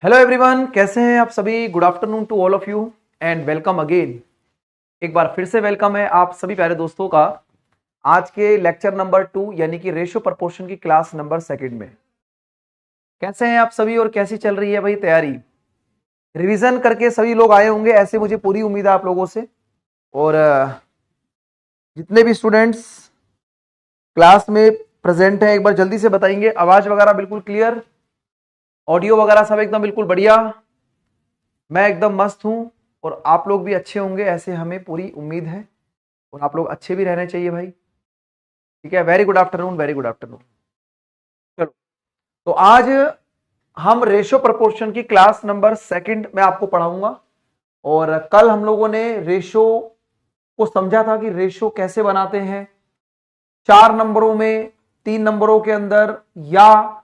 Hello everyone, कैसे हैं आप सभी। Good afternoon to all of you and welcome again. एक बार फिर से वेलकम है आप सभी प्यारे दोस्तों का आज के लेक्चर नंबर 2 यानी कि रेशियो प्रपोर्शन की क्लास नंबर सेकंड में। कैसे हैं आप सभी और कैसी चल रही है भाई तैयारी। रिवीजन करके सभी लोग आए होंगे, ऐसे मुझे पूरी उम्मीद है आप लोगों से। और जितने भी स्टूडेंट्स क्लास में प्रेजेंट हैं एक बार जल्दी से बताएंगे। आवाज वगैरह बिल्कुल क्लियर, ऑडियो वगैरह सब एकदम बिल्कुल बढ़िया। मैं एकदम मस्त हूं और आप लोग भी अच्छे होंगे, ऐसे हमें पूरी उम्मीद है। और आप लोग अच्छे भी रहने चाहिए भाई। ठीक है, very good afternoon, very good afternoon. चलो, तो आज हम रेशियो प्रपोर्शन की क्लास नंबर सेकंड में आपको पढ़ाऊंगा। और कल हम लोगों ने रेशियो को समझा था कि रेशियो कैसे बनाते हैं, 4 नंबरों में, 3 नंबरों के अंदर, या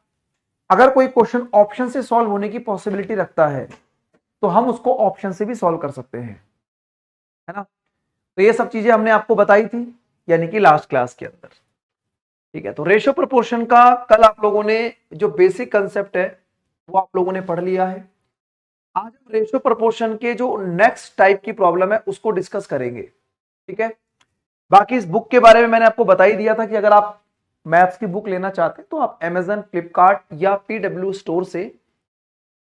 अगर कोई क्वेश्चन ऑप्शन से सॉल्व होने की पॉसिबिलिटी रखता है तो हम उसको ऑप्शन से भी सॉल्व कर सकते हैं, है ना। तो ये सब चीजें हमने आपको बताई थी यानी कि लास्ट क्लास के अंदर। ठीक है, तो रेशियो प्रोपोर्शन का कल आप लोगों ने जो बेसिक कंसेप्ट है वो आप लोगों ने पढ़ लिया है। आज हम रेशियो प्रोपोर्शन के जो नेक्स्ट टाइप की प्रॉब्लम है उसको डिस्कस करेंगे। ठीक है, बाकी इस बुक के बारे में मैंने आपको बता ही दिया था कि अगर आप मैथ्स की बुक लेना चाहते हैं तो आप Amazon, फ्लिपकार्ट या PW स्टोर से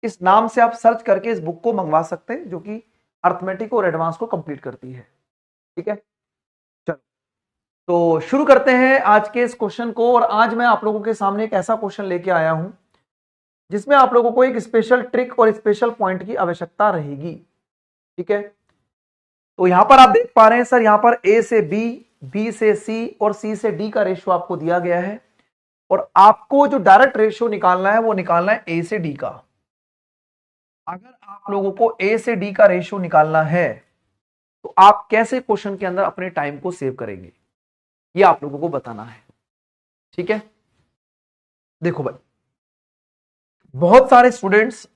इस नाम से आप सर्च करके इस बुक को मंगवा सकते हैं, जो कि अर्थमेटिक और एडवांस को कंप्लीट करती है। ठीक है, चलो तो शुरू करते हैं आज के इस क्वेश्चन को। और आज मैं आप लोगों के सामने एक ऐसा क्वेश्चन लेके आया हूं जिसमें आप लोगों को एक स्पेशल ट्रिक और स्पेशल पॉइंट की आवश्यकता रहेगी। ठीक है, तो यहां पर आप देख पा रहे हैं सर, यहां पर ए से बी, बी से सी और सी से डी का रेशियो आपको दिया गया है। और आपको जो डायरेक्ट रेशियो निकालना है वो निकालना है ए से डी का। अगर आप लोगों को ए से डी का रेशियो निकालना है तो आप कैसे क्वेश्चन के अंदर अपने टाइम को सेव करेंगे ये आप लोगों को बताना है। ठीक है, देखो भाई, बहुत सारे स्टूडेंट्स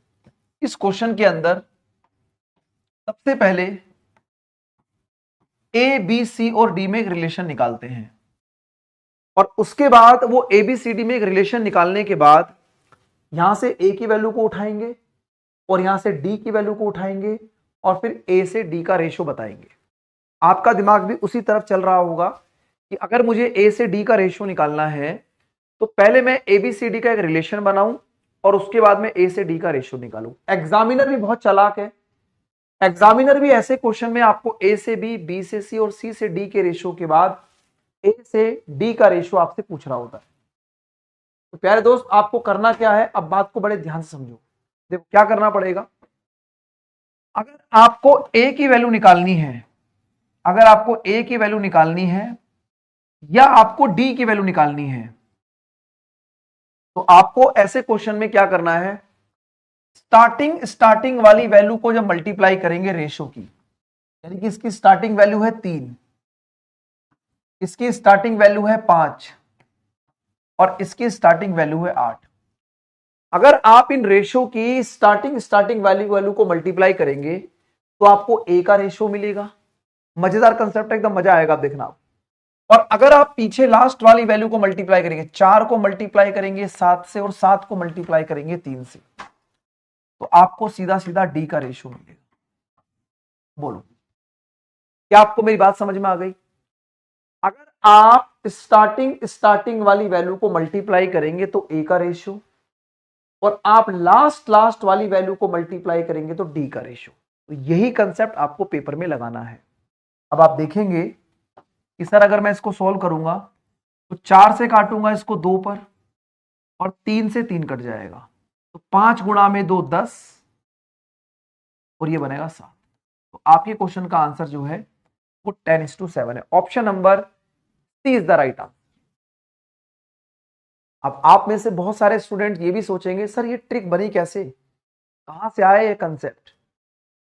इस क्वेश्चन के अंदर सबसे पहले ए बी सी और डी में एक रिलेशन निकालते हैं और उसके बाद वो ए बी सी डी में एक रिलेशन निकालने के बाद यहां से ए की वैल्यू को उठाएंगे और यहां से डी की वैल्यू को उठाएंगे और फिर ए से डी का रेशियो बताएंगे। आपका दिमाग भी उसी तरफ चल रहा होगा कि अगर मुझे ए से डी का रेशियो निकालना है तो पहले मैं ए बी सी डी का एक रिलेशन बनाऊं और उसके बाद में ए से डी का रेशियो निकालूं। एग्जामिनर भी बहुत चालाक है, एग्जामिनर भी ऐसे क्वेश्चन में आपको ए से बी, बी से सी और सी से डी के रेशियो के बाद ए से डी का रेशियो आपसे पूछ रहा होता है। तो प्यारे दोस्त, आपको करना क्या है, अब बात को बड़े ध्यान से समझो। देखो क्या करना पड़ेगा। अगर आपको ए की वैल्यू निकालनी है, अगर आपको ए की वैल्यू निकालनी है या आपको डी की वैल्यू निकालनी है तो आपको ऐसे क्वेश्चन में क्या करना है, स्टार्टिंग वाली वैल्यू को जब मल्टीप्लाई करेंगे रेशियो की, यानी कि इसकी स्टार्टिंग वैल्यू है 3, इसकी स्टार्टिंग वैल्यू है 5 और इसकी स्टार्टिंग वैल्यू है 8। अगर आप इन रेशियो की स्टार्टिंग वैल्यू को मल्टीप्लाई करेंगे तो आपको ए का रेशियो मिलेगा। मजेदार कंसेप्ट है, एकदम मजा आएगा, आप देखना। और अगर आप पीछे लास्ट वाली वैल्यू को मल्टीप्लाई करेंगे, 4 को मल्टीप्लाई करेंगे 7 से और 7 को मल्टीप्लाई करेंगे 3 से, तो आपको सीधा सीधा डी का रेशियो मिलेगा। बोलो, क्या आपको मेरी बात समझ में आ गई। अगर आप स्टार्टिंग वाली वैल्यू को मल्टीप्लाई करेंगे तो ए का रेशियो, और आप लास्ट वाली वैल्यू को मल्टीप्लाई करेंगे तो डी का रेशियो। तो यही कंसेप्ट आपको पेपर में लगाना है। अब आप देखेंगे कि सर अगर मैं इसको सॉल्व करूंगा तो 4 से काटूंगा इसको 2 पर और 3 से 3 कट जाएगा, तो 5 गुणा में 2 10 और ये बनेगा 7। तो आपके क्वेश्चन का आंसर जो है वो 10:7 है। Option number C is the right answer. अब आप में से बहुत सारे स्टूडेंट ये भी सोचेंगे सर ये ट्रिक बनी कैसे, कहां से आया ये कंसेप्ट,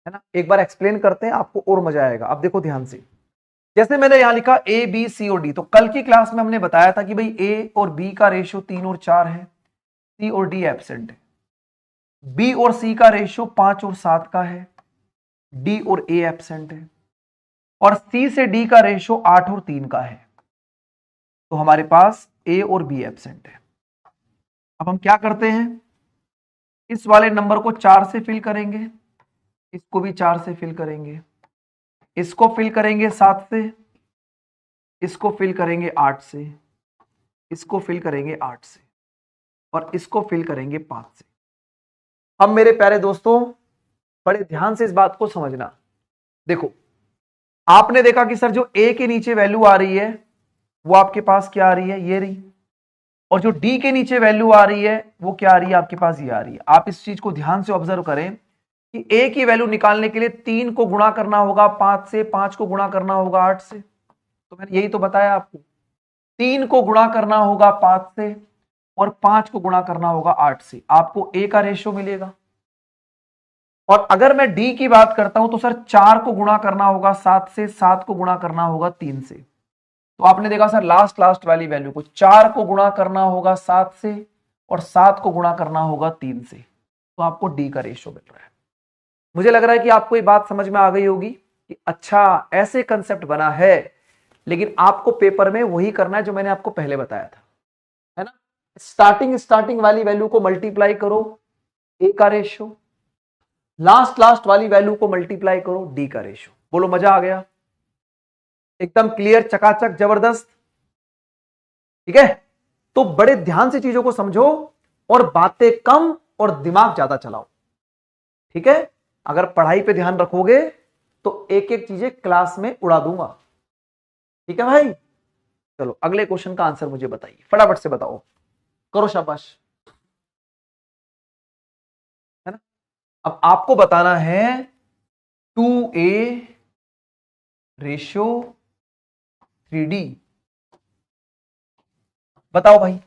है ना। एक बार एक्सप्लेन करते हैं, आपको और मजा आएगा। अब देखो ध्यान से, जैसे मैंने यहां लिखा ए बी सी और डी, तो कल की क्लास में हमने बताया था कि भाई ए और बी का रेशियो 3 और 4 है, सी और डी एब्सेंट है। बी और सी का रेशियो 5 और 7 का है, डी और ए एब्सेंट है। और सी से डी का रेशियो 8 और 3 का है, तो हमारे पास ए और बी एब्सेंट है। अब हम क्या करते हैं, इस वाले नंबर को 4 से फिल करेंगे, इसको भी 4 से फिल करेंगे, इसको फिल करेंगे 7 से, इसको फिल करेंगे 8 से, इसको फिल करेंगे 8 से, और इसको फिल करेंगे 5 से। अब मेरे प्यारे दोस्तों बड़े ध्यान से इस बात को समझना। देखो, आपने देखा कि सर जो ए के नीचे वैल्यू आ रही है वो आपके पास क्या आ रही है, ये रही, और जो डी के नीचे वैल्यू आ रही है वो क्या आ रही है, आपके पास ये आ रही है। आप इस चीज को ध्यान से ऑब्जर्व करें कि ए की वैल्यू निकालने के लिए 3 को गुणा करना होगा 5 से, 5 को गुणा करना होगा 8 से। तो मैंने यही तो बताया आपको, 3 को गुणा करना होगा 5 से और 5 को गुणा करना होगा 8 से, आपको ए का रेशियो मिलेगा। और अगर मैं डी की बात करता हूं तो सर 4 को गुणा करना होगा 7 से, 7 को गुणा करना होगा 3 से। तो आपने देखा सर लास्ट वाली वैल्यू को 4 को गुणा करना होगा 7 से और 7 को गुणा करना होगा 3 से, तो आपको डी का रेशियो मिल रहा है। मुझे लग रहा है कि आपको ये बात समझ में आ गई होगी कि अच्छा ऐसे कंसेप्ट बना है, लेकिन आपको पेपर में वही करना है जो मैंने आपको पहले बताया था, है ना। स्टार्टिंग वाली वैल्यू को मल्टीप्लाई करो ए का रेशियो, लास्ट वाली वैल्यू को मल्टीप्लाई करो डी का रेशियो। बोलो मजा आ गया, एकदम क्लियर, चकाचक, जबरदस्त। ठीक है, तो बड़े ध्यान से चीजों को समझो और बातें कम और दिमाग ज्यादा चलाओ। ठीक है, अगर पढ़ाई पे ध्यान रखोगे तो एक एक चीजें क्लास में उड़ा दूंगा। ठीक है भाई, चलो अगले क्वेश्चन का आंसर मुझे बताइए, फटाफट से बताओ, करो शाबाश, है ना। अब आपको बताना है 2a रेशियो 3d। बताओ भाई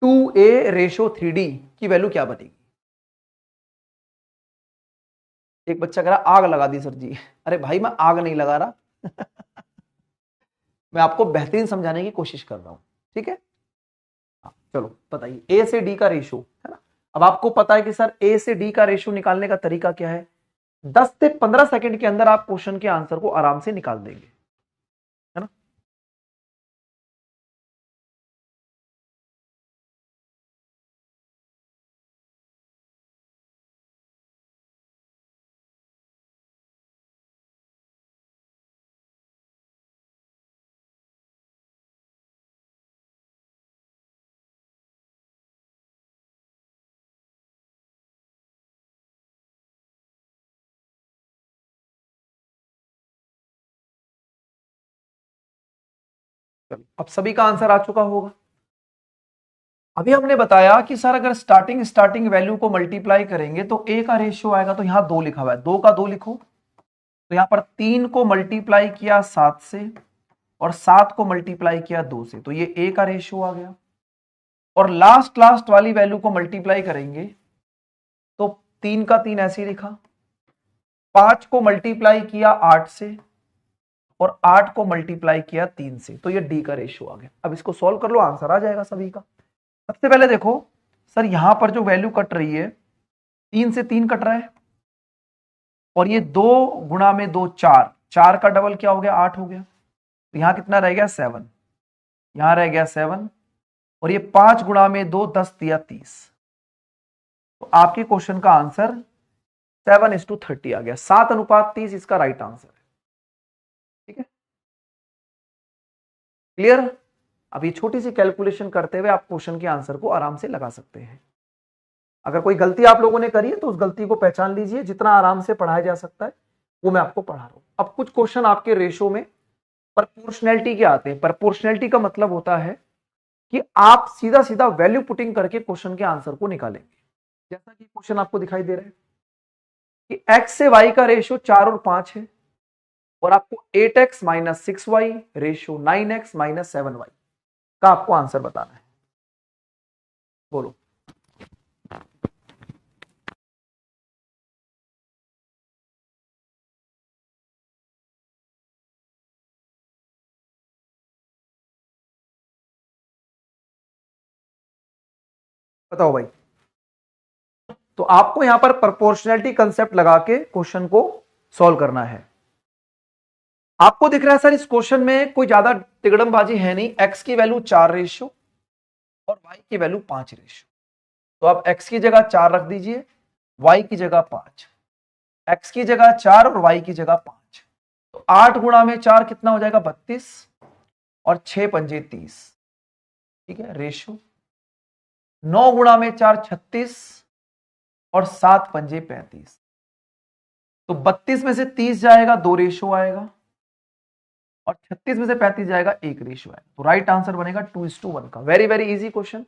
2a रेशियो 3d की वैल्यू क्या बनेगी। एक बच्चा कह रहा आग लगा दी सर जी। अरे भाई मैं आग नहीं लगा रहा मैं आपको बेहतरीन समझाने की कोशिश कर रहा हूं। ठीक है, चलो बताइए ए से डी का रेशियो, है ना। अब आपको पता है कि सर ए से डी का रेशियो निकालने का तरीका क्या है, 10 से 15 सेकंड के अंदर आप क्वेश्चन के आंसर को आराम से निकाल देंगे, है ना। चलो अब सभी का आंसर आ चुका होगा। अभी हमने बताया कि सर अगर स्टार्टिंग वैल्यू को मल्टीप्लाई करेंगे तो ए का रेशियो आएगा, तो यहां 2 लिखा हुआ है, 2 का 2 लिखो। तो यहां पर 3 को मल्टीप्लाई किया 7 से और 7 को मल्टीप्लाई किया 2 से, तो ये ए का रेशियो आ गया। और लास्ट वाली वैल्यू को मल्टीप्लाई करेंगे तो 3 का 3 ऐसे ही लिखा, 5 को मल्टीप्लाई किया 8 से और 8 को मल्टीप्लाई किया 3 से, तो ये डी का रेशियो आ गया। अब इसको सॉल्व कर लो, आंसर आ जाएगा सभी का। सबसे पहले देखो सर यहां पर जो वैल्यू कट रही है 3 से 3 कट रहा है, और ये 2 गुणा में 2 4, 4 का डबल क्या हो गया 8 हो गया, तो यहां कितना रह गया 7, यहां रह गया 7, और ये 5 गुणा में 2 10 दिया 30, तो आपके क्वेश्चन का आंसर 7:30 आ गया, 7:30 इसका राइट आंसर है। ठीक है, क्लियर। अब ये छोटी सी कैलकुलेशन करते हुए आप क्वेश्चन के आंसर को आराम से लगा सकते हैं। अगर कोई गलती आप लोगों ने करी है तो उस गलती को पहचान लीजिए, जितना आराम से पढ़ाया जा सकता है वो मैं आपको पढ़ा रहा हूं। अब कुछ क्वेश्चन आपके रेशो में प्रोपोर्शनैलिटी के आते हैं। प्रोपोर्शनैलिटी का मतलब होता है कि आप सीधा सीधा वैल्यू पुटिंग करके क्वेश्चन के आंसर को निकालेंगे। जैसा कि क्वेश्चन आपको दिखाई दे रहा है कि x से y का रेशियो 4 और 5 है, और आपको 8x - 6y ratio 9x - 7y का आपको आंसर बताना है। बोलो बताओ भाई। तो आपको यहां पर प्रोपोर्शनैलिटी कंसेप्ट लगा के क्वेश्चन को सॉल्व करना है। आपको दिख रहा है सर इस क्वेश्चन में कोई ज्यादा तिगड़मबाजी है नहीं, x की वैल्यू 4 रेशियो और y की वैल्यू 5 रेशियो। तो आप x की जगह 4 रख दीजिए, y की जगह 5, x की जगह 4 और y की जगह 5। तो 8 गुणा में 4 कितना हो जाएगा 32 और 6 पंजे 30, ठीक है रेशो। 9 गुणा में 4 36 और 7 पंजे 35। तो 32 में से 30 जाएगा 2 रेशो आएगा और 36 में से 35 जाएगा 1 रेशो आएगा। तो राइट आंसर बनेगा 2:1 का। वेरी वेरी इजी क्वेश्चन,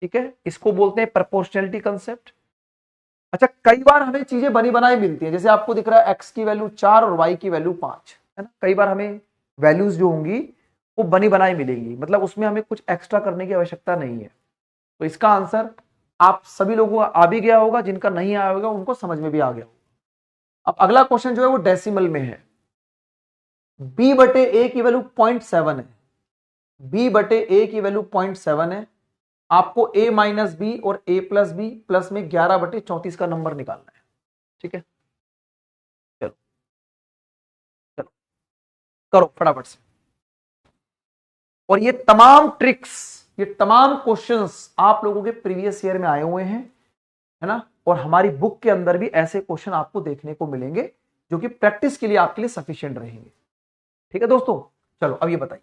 ठीक है। इसको बोलते हैं प्रोपोर्शनैलिटी कंसेप्ट। अच्छा, कई बार हमें चीजें बनी बनाई मिलती है, जैसे आपको दिख रहा है x की वैल्यू 4 और y की वैल्यू 5 है ना। कई बार हमें वैल्यूज जो होंगी वो बनी बनाई मिलेंगी, मतलब उसमें हमें कुछ एक्स्ट्रा करने की आवश्यकता नहीं है। तो इसका आंसर आप सभी लोगों को आ भी गया होगा, जिनका नहीं आया होगा उनको समझ में भी आ गया होगा। अब अगला क्वेश्चन जो है वो डेसिमल में है। b बटे a की वैल्यू 0.7 है, b बटे a की वैल्यू 0.7 है। आपको a माइनस बी और a प्लस बी प्लस में 11 बटे 34 का नंबर निकालना है, ठीक है। चलो चलो करो फटाफट से। और ये तमाम ट्रिक्स, ये तमाम क्वेश्चंस आप लोगों के प्रीवियस ईयर में आए हुए हैं, है ना। और हमारी बुक के अंदर भी ऐसे क्वेश्चन आपको देखने को मिलेंगे जो कि प्रैक्टिस के लिए आपके लिए सफिशिएंट रहेंगे, ठीक है दोस्तों। चलो अब ये बताइए,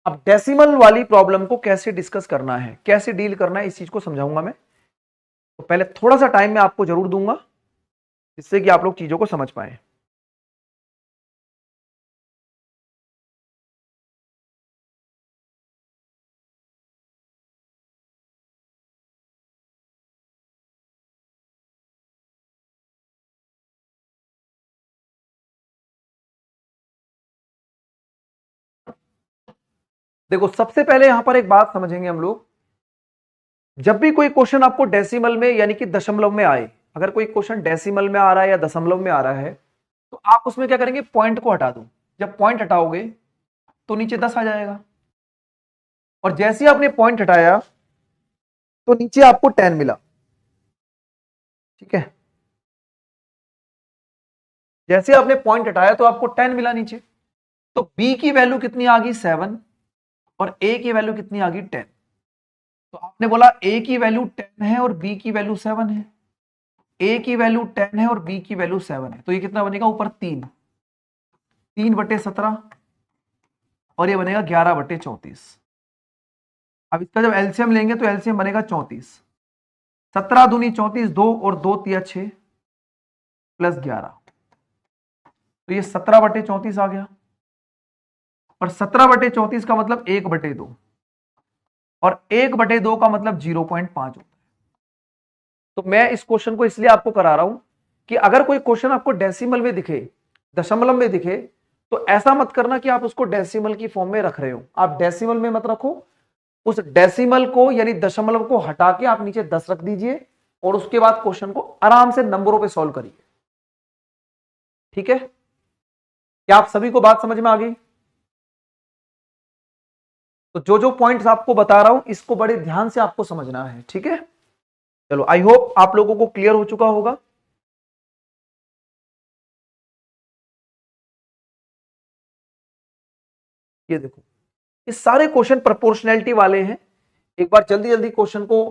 अब डेसिमल वाली प्रॉब्लम को कैसे डिस्कस करना है, कैसे डील करना है, इस चीज को समझाऊंगा मैं। तो पहले थोड़ा सा टाइम मैं आपको जरूर दूंगा जिससे कि आप लोग चीजों को समझ पाए। देखो, सबसे पहले यहां पर एक बात समझेंगे हम लोग। जब भी कोई क्वेश्चन आपको डेसिमल में यानी कि दशमलव में आए, अगर कोई क्वेश्चन डेसिमल में आ रहा है या दशमलव में आ रहा है, तो आप उसमें क्या करेंगे, पॉइंट को हटा दो। जब पॉइंट हटाओगे तो नीचे 10 आ जाएगा, और जैसे ही आपने पॉइंट हटाया तो नीचे आपको 10 मिला, ठीक है। जैसे आपने पॉइंट हटाया तो आपको 10 मिला नीचे। तो b की वैल्यू कितनी आ गई 7 और a की वैल्यू कितनी आ गई 10। तो आपने बोला a की वैल्यू 10 है और b की वैल्यू 7 है, a की वैल्यू 10 है और b की वैल्यू 7 है। तो ये कितना बनेगा, ऊपर 3 बटे 17 और ये बनेगा 11 बटे 34। अब इसका जब एलसीएम लेंगे तो एलसीएम बनेगा 34। 17 दूनी 34, 2 और 2 तिया 6 प्लस 11, तो ये 17 बटे 34 आ गया। और 17 बटे 34 का मतलब 1/2, और 1/2 का मतलब 0.5 होता है। तो मैं इस क्वेश्चन को इसलिए आपको करा रहा हूं कि अगर कोई क्वेश्चन आपको डेसिमल में दिखे, दशमलव में दिखे, तो ऐसा मत करना कि आप उसको डेसिमल की फॉर्म में रख रहे हो। आप डेसिमल में मत रखो, उस डेसिमल को यानी दशमलव को हटा के आप नीचे 10 रख दीजिए और उसके बाद क्वेश्चन को आराम से नंबरों पे सॉल्व करिए, ठीक है। क्या आप सभी को बात समझ में आ गई? तो जो जो पॉइंट्स आपको बता रहा हूं इसको बड़े ध्यान से आपको समझना है, ठीक है। चलो, आई होप आप लोगों को क्लियर हो चुका होगा। ये देखो, ये सारे क्वेश्चन प्रोपोर्शनैलिटी वाले हैं। एक बार जल्दी जल्दी क्वेश्चन को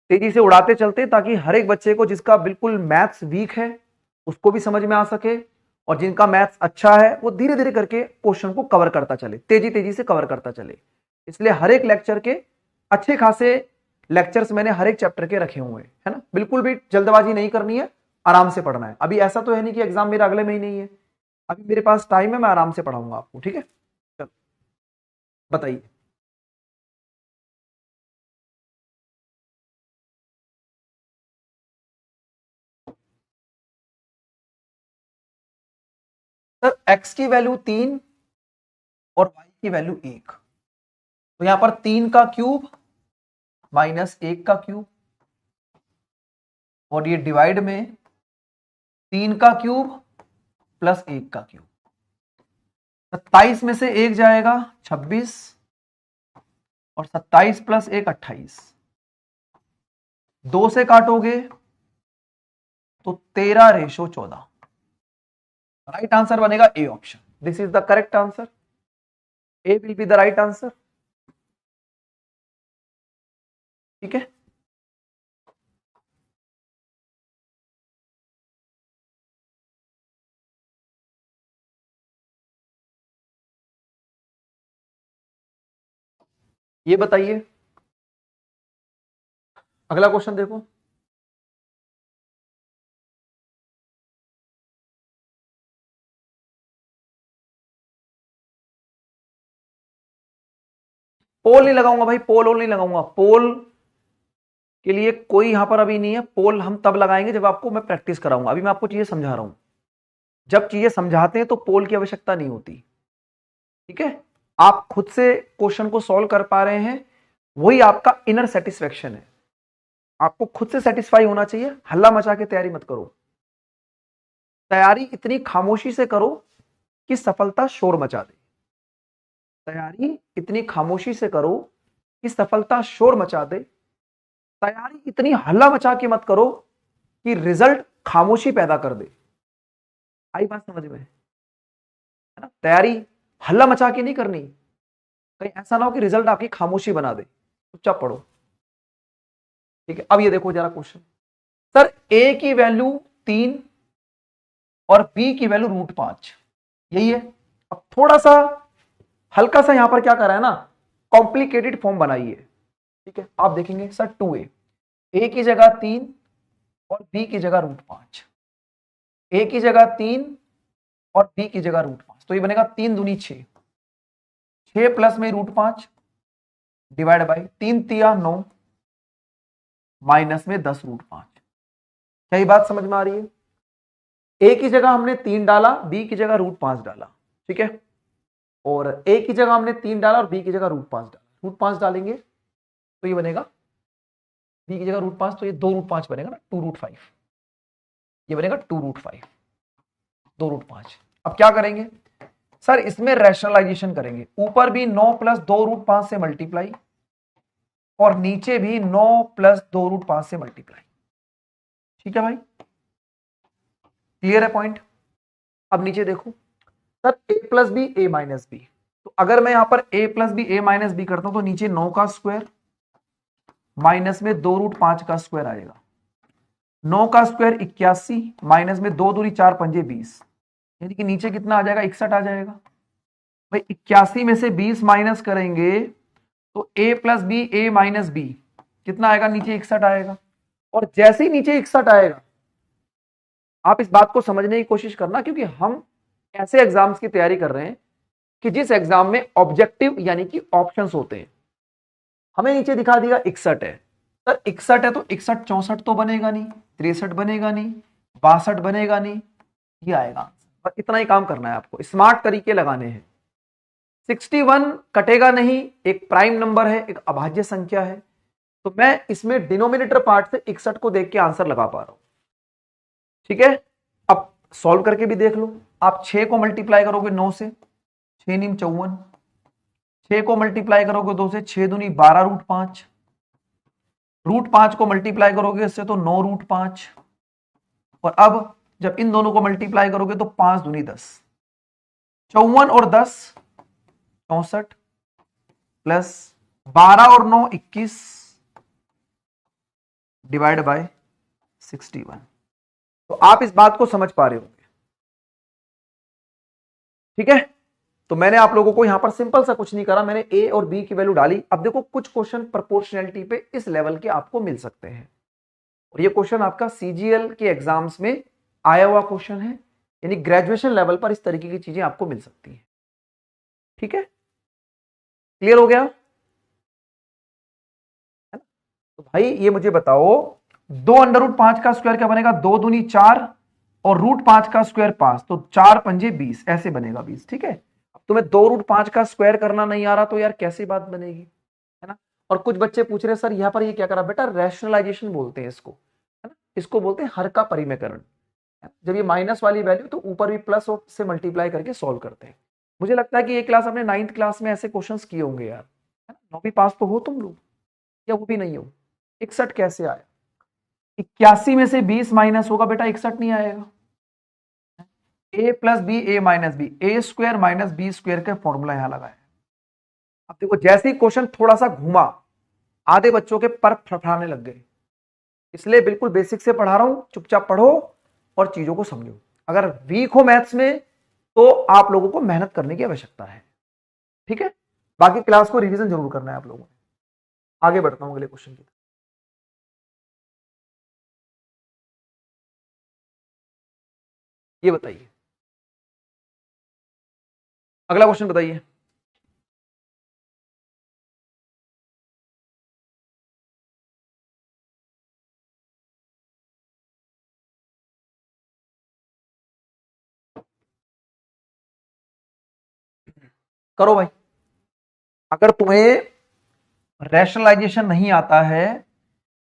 तेजी से उड़ाते चलते, ताकि हर एक बच्चे को जिसका बिल्कुल मैथ्स वीक है उसको भी समझ में आ सके, और जिनका मैथ्स अच्छा है वो धीरे धीरे करके क्वेश्चन को कवर करता चले, तेजी तेजी से कवर करता चले। इसलिए हर एक लेक्चर के अच्छे खासे लेक्चर्स मैंने हर एक चैप्टर के रखे हुए हैं, है ना। बिल्कुल भी जल्दबाजी नहीं करनी है, आराम से पढ़ना है। अभी ऐसा तो है नहीं कि एग्जाम मेरा अगले महीने ही है, अभी मेरे पास टाइम है, मैं आराम से पढ़ाऊंगा आपको, ठीक है। चलो बताइए। सर, x की वैल्यू 3 और y की वैल्यू 1, तो यहां पर 3 का क्यूब माइनस 1 का क्यूब, और ये डिवाइड में 3 का क्यूब प्लस 1 का क्यूब। 27 में से 1 जाएगा 26, और 27 प्लस 1 28। 2 से काटोगे तो 13:14। राइट आंसर बनेगा A option. This is the correct answer, A will be the right answer, ठीक है। ये बताइए। अगला क्वेश्चन देखो। पोल नहीं लगाऊंगा भाई, पोल नहीं लगाऊंगा। पोल के लिए कोई यहां पर अभी नहीं है। पोल हम तब लगाएंगे जब आपको मैं प्रैक्टिस कराऊंगा। अभी मैं आपको चीजें समझा रहा हूं। जब चीजें समझाते हैं तो पोल की आवश्यकता नहीं होती। ठीक है, आप खुद से क्वेश्चन को सॉल्व कर पा रहे हैं, वही आपका इनर सेटिस्फेक्शन है। आपको खुद से सेटिस्फाई होना चाहिए। हल्ला मचा के तैयारी मत करो। तैयारी इतनी खामोशी से करो कि सफलता शोर मचा दे। तैयारी इतनी खामोशी से करो कि सफलता शोर मचा दे। तैयारी इतनी हल्ला मचा के मत करो कि रिजल्ट खामोशी पैदा कर दे। आई बात समझ में? है ना? तैयारी हल्ला मचा के नहीं करनी, कहीं ऐसा ना हो कि रिजल्ट आपकी खामोशी बना दे। चुपचाप पढ़ो। ठीक है, अब ये देखो जरा क्वेश्चन। सर ए की वैल्यू 3 और बी की वैल्यू √5, यही है। अब थोड़ा सा हल्का सा यहां पर क्या करा है ना, कॉम्प्लिकेटेड फॉर्म बनाई है। ठीक है, आप देखेंगे सर 2a, ए की जगह 3 और बी की जगह √5, ए की जगह 3 और बी की जगह √5, तो ये बनेगा 3 दूनी 6, 6 प्लस में √5 डिवाइड बाई 3 तिया 9 माइनस में 10 √5। क्या ये बात समझ में आ रही है? ए की जगह हमने 3 डाला, बी की जगह √5 डाला। ठीक है, और ए की जगह हमने 3 डाला और बी की जगह √5 डाला। √5 डालेंगे तो ये बनेगा, बी की जगह √5 तो ये 2 √5 बनेगा ना, 2 √5। ये बनेगा 2 √5, 2 √5। अब क्या करेंगे सर, इसमें रैशनलाइजेशन करेंगे। ऊपर भी 9 प्लस 2 √5 से मल्टीप्लाई और नीचे भी 9 प्लस 2 √5 से मल्टीप्लाई। ठीक है भाई, क्लियर है पॉइंट? अब नीचे देखो sir, a plus B A minus B, तो अगर मैं यहां पर a plus B A minus B करता हूं तो नीचे 9 का स्क्वायर माइनस में 2 √5 का स्क्वायर आएगा। 9 का स्क्वायर 81 माइनस में 2 दूनी 4 पंजे 20, यानी कि नीचे कितना आ जाएगा, 61 आ जाएगा। भाई 81 में से 20 माइनस करेंगे तो a plus B A minus B कितना आएगा, नीचे 61 आएगा। और जैसे ही नीचे 61 आएगा, आप इस बात को समझने की कोशिश करना, क्योंकि हम ऐसे एग्जाम्स की तैयारी कर रहे हैं कि जिस एग्जाम में ऑब्जेक्टिव यानी कि ऑप्शंस होते हैं। हमें नीचे दिखा दिया 61 है, सर 61 है तो 61 64 तो बनेगा नहीं, 63 बनेगा नहीं, 62 बनेगा नहीं, ये आएगा। बस इतना ही काम करना है आपको, स्मार्ट तरीके लगाने हैं। 61 कटेगा नहीं, एक प्राइम नंबर है, एक अभाज्य संख्या है, तो मैं इसमें डिनोमिनेटर पार्ट से 61 को देख के आंसर लगा पा रहा हूं। ठीक है, अब सॉल्व करके भी देख लो। आप 6 को मल्टीप्लाई करोगे 9 से, 6 नीम 54, 6 को मल्टीप्लाई करोगे 2 से, 6 दूनी 12 √5, √5 को मल्टीप्लाई करोगे इससे तो 9 √5, और अब जब इन दोनों को मल्टीप्लाई करोगे तो 5 दूनी 10, 54 और 10 64 प्लस 12 और 9 21 डिवाइड बाय 61। तो आप इस बात को समझ पा रहे होंगे। ठीक है, तो मैंने आप लोगों को यहां पर सिंपल सा कुछ नहीं करा, मैंने ए और बी की वैल्यू डाली। अब देखो कुछ क्वेश्चन प्रोपोर्शनैलिटी पे इस लेवल के आपको मिल सकते हैं, और ये क्वेश्चन आपका सीजीएल के एग्जाम्स में आया हुआ क्वेश्चन है, यानी ग्रेजुएशन लेवल पर इस तरीके की चीजें आपको मिल सकती हैं। ठीक है, क्लियर हो गया? तो भाई ये मुझे बताओ, 2√5 का स्क्वायर क्या बनेगा, 2 दूनी 4 और √5 का स्क्वायर 5, तो 4 पंजे 20, ऐसे बनेगा 20। ठीक है, अब तुम्हें 2 √5 का स्क्वायर करना नहीं आ रहा तो यार कैसी बात बनेगी, है ना? और कुछ बच्चे पूछ रहे हैं सर यहां पर ये क्या करा, बेटा रैशनलाइजेशन बोलते हैं इसको, है ना? इसको बोलते हैं हर का परिमेयकरण। जब ये माइनस वाली वैल्यू तो ऊपर भी प्लस से मल्टीप्लाई करके सॉल्व करते हैं। मुझे लगता है कि ये क्लास अपने 9th क्लास में ऐसे क्वेश्चंस किए होंगे यार, है ना? 9वीं पास तो हो तुम लोग, या वो भी नहीं हो? 61 कैसे आया? 81 में से 20 माइनस होगा बेटा, 61 नहीं आएगा। a plus B A minus B, A square minus B square का फॉर्मूला यहां लगाया। अब देखो जैसे ही क्वेश्चन थोड़ा सा घुमा, आधे बच्चों के पर फड़फड़ाने लग गए। इसलिए बिल्कुल बेसिक से पढ़ा रहा हूं, चुपचाप पढ़ो और चीजों को समझो। अगर वीक हो मैथ्स में तो आप लोगों को मेहनत करने की आवश्यकता है। ठीक है, बाकी क्लास को रिवीजन जरूर करना है आप लोगों ने। आगे बढ़ता हूं अगले क्वेश्चन की। ये बताइए, अगला क्वेश्चन बताइए। करो भाई। अगर तुम्हें रैशनलाइजेशन नहीं आता है,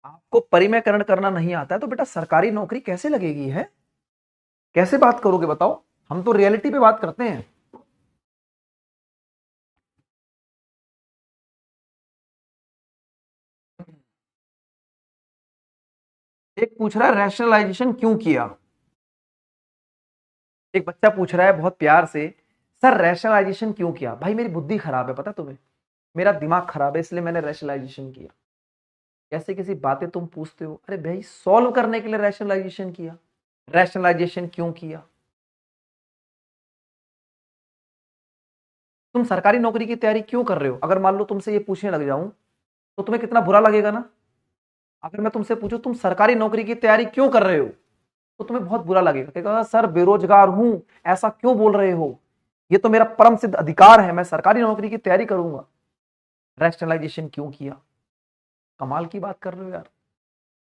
आपको परिमयकरण करना नहीं आता है, तो बेटा सरकारी नौकरी कैसे लगेगी? है कैसे बात करोगे बताओ? हम तो रियलिटी पे बात करते हैं। एक पूछ रहा है रैशनलाइजेशन क्यों किया। एक बच्चा पूछ रहा है बहुत प्यार से, सर रैशनलाइजेशन क्यों किया? भाई मेरी बुद्धि खराब है, पता तुम्हें, मेरा दिमाग खराब है, इसलिए मैंने रैशनलाइजेशन किया। कैसे कैसी बातें तुम पूछते हो? अरे भाई सॉल्व करने के लिए रैशनलाइजेशन किया। रैशनलाइजेशन क्यों किया? तुम सरकारी नौकरी की तैयारी क्यों कर रहे हो? अगर मान लो तुमसे ये पूछने लग जाऊं तो तुम्हें कितना बुरा लगेगा ना। अगर मैं तुमसे पूछूं तुम सरकारी नौकरी की तैयारी क्यों कर रहे हो, तो तुम्हें बहुत बुरा लगेगा, कहेगा सर बेरोजगार हूं, ऐसा क्यों बोल रहे हो, ये तो मेरा परम सिद्ध अधिकार है, मैं सरकारी नौकरी की तैयारी करूंगा। रैशनलाइजेशन क्यों किया? कमाल की बात कर रहे हो यार।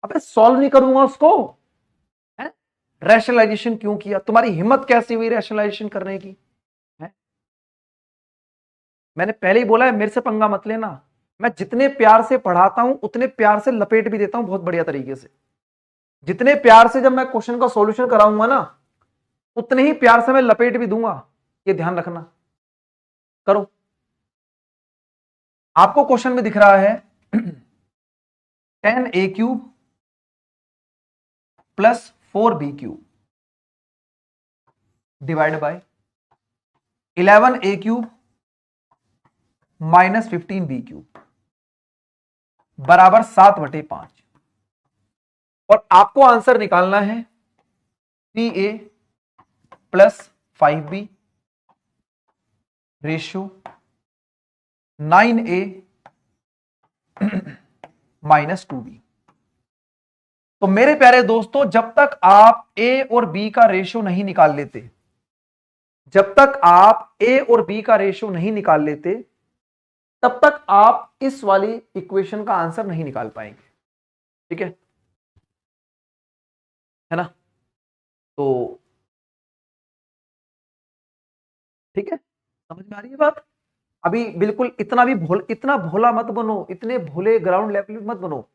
अबे सॉल्व नहीं करूंगा उसको, है? रैशनलाइजेशन क्यों किया? तुम्हारी हिम्मत कैसी हुई रैशनलाइजेशन करने की? है? मैंने पहले ही बोला है मेरे से पंगा मत लेना। मैं जितने प्यार से पढ़ाता हूं उतने प्यार से लपेट भी देता हूं बहुत बढ़िया तरीके से। जितने प्यार से जब मैं क्वेश्चन का सॉल्यूशन कराऊंगा ना, उतने ही प्यार से मैं लपेट भी दूंगा, ये ध्यान रखना। करो। आपको क्वेश्चन में दिख रहा है 10a³ plus 4b³ divide by 11a³ minus 15b³ बराबर 7/5। और आपको आंसर निकालना है 3a plus 5b ratio 9a minus 2b। तो मेरे प्यारे दोस्तों, जब तक आप a और b का रेशियो नहीं निकाल लेते, जब तक आप a और b का रेशियो नहीं निकाल लेते, तब तक आप इस वाली इक्वेशन का आंसर नहीं निकाल पाएंगे। ठीक है ना? तो ठीक है, समझ में आ रही है बात? अभी बिल्कुल इतना भोला मत बनो, इतने भोले ग्राउंड लेवल मत बनो।